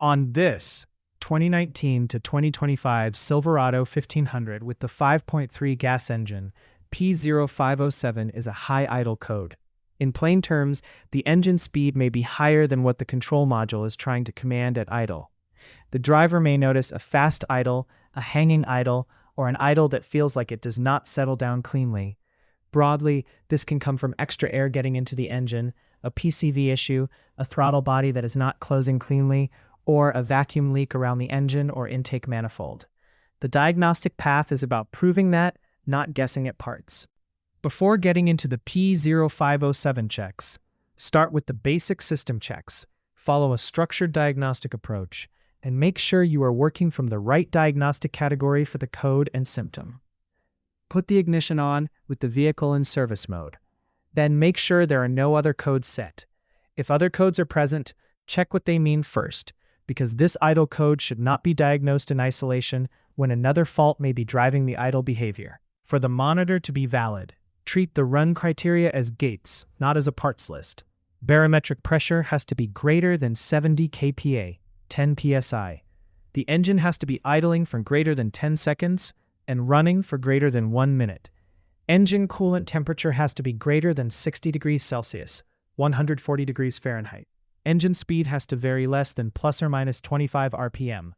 On this 2019 to 2025 Silverado 1500 with the 5.3 gas engine, P0507 is a high idle code. In plain terms, the engine speed may be higher than what the control module is trying to command at idle. The driver may notice a fast idle, a hanging idle, or an idle that feels like it does not settle down cleanly. Broadly, this can come from extra air getting into the engine, a PCV issue, a throttle body that is not closing cleanly, or a vacuum leak around the engine or intake manifold. The diagnostic path is about proving that, not guessing at parts. Before getting into the P0507 checks, start with the basic system checks, follow a structured diagnostic approach, and make sure you are working from the right diagnostic category for the code and symptom. Put the ignition on with the vehicle in service mode. Then make sure there are no other codes set. If other codes are present, check what they mean first, because this idle code should not be diagnosed in isolation when another fault may be driving the idle behavior. For the monitor to be valid, treat the run criteria as gates, not as a parts list. Barometric pressure has to be greater than 70 kPa, 10 psi. The engine has to be idling for greater than 10 seconds and running for greater than 1 minute. Engine coolant temperature has to be greater than 60 degrees Celsius, 140 degrees Fahrenheit. Engine speed has to vary less than plus or minus 25 RPM.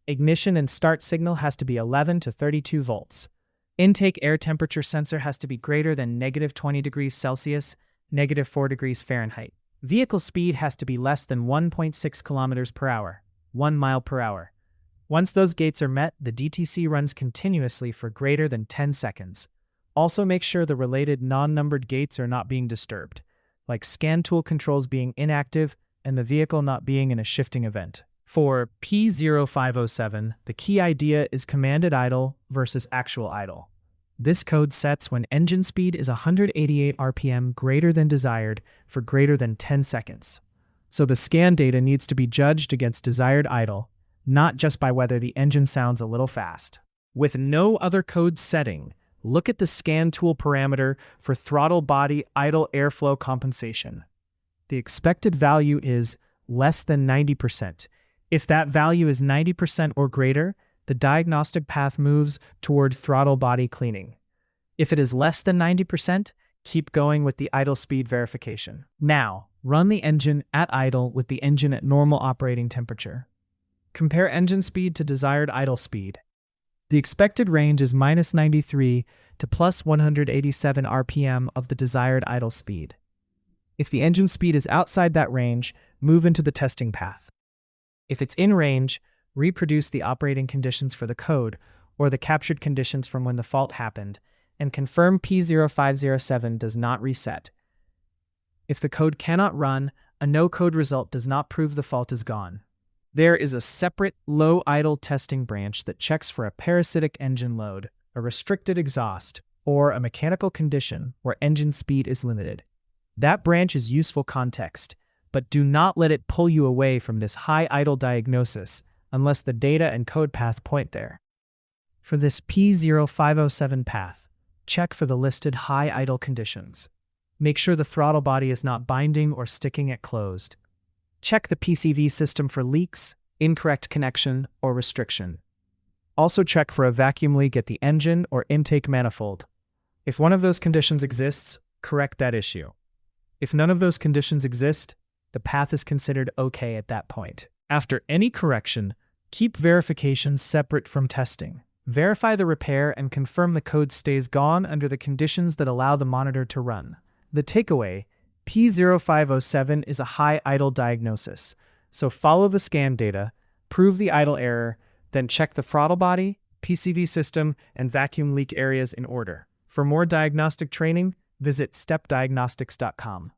Ignition and start signal has to be 11 to 32 volts. Intake air temperature sensor has to be greater than negative 20 degrees Celsius, negative 4 degrees Fahrenheit. Vehicle speed has to be less than 1.6 kilometers per hour, 1 mile per hour. Once those gates are met, the DTC runs continuously for greater than 10 seconds. Also make sure the related non-numbered gates are not being disturbed, like scan tool controls being inactive and the vehicle not being in a shifting event. For P0507, the key idea is commanded idle versus actual idle. This code sets when engine speed is 188 RPM greater than desired for greater than 10 seconds. So the scan data needs to be judged against desired idle, not just by whether the engine sounds a little fast. With no other code setting, look at the scan tool parameter for throttle body idle airflow compensation. The expected value is less than 90%. If that value is 90% or greater, the diagnostic path moves toward throttle body cleaning. If it is less than 90%, keep going with the idle speed verification. Now, run the engine at idle with the engine at normal operating temperature. Compare engine speed to desired idle speed. The expected range is minus 93 to plus 187 RPM of the desired idle speed. If the engine speed is outside that range, move into the testing path. If it's in range, reproduce the operating conditions for the code or the captured conditions from when the fault happened, and confirm P0507 does not reset. If the code cannot run, a no-code result does not prove the fault is gone. There is a separate low idle testing branch that checks for a parasitic engine load, a restricted exhaust, or a mechanical condition where engine speed is limited. That branch is useful context, but do not let it pull you away from this high idle diagnosis unless the data and code path point there. For this P0507 path, check for the listed high idle conditions. Make sure the throttle body is not binding or sticking at closed. Check the PCV system for leaks, incorrect connection, or restriction. Also check for a vacuum leak at the engine or intake manifold. If one of those conditions exists, correct that issue. If none of those conditions exist, the path is considered okay at that point. After any correction, keep verification separate from testing. Verify the repair and confirm the code stays gone under the conditions that allow the monitor to run. The takeaway: P0507 is a high idle diagnosis, so follow the scan data, prove the idle error, then check the throttle body, PCV system, and vacuum leak areas in order. For more diagnostic training, visit stepdiagnostics.com.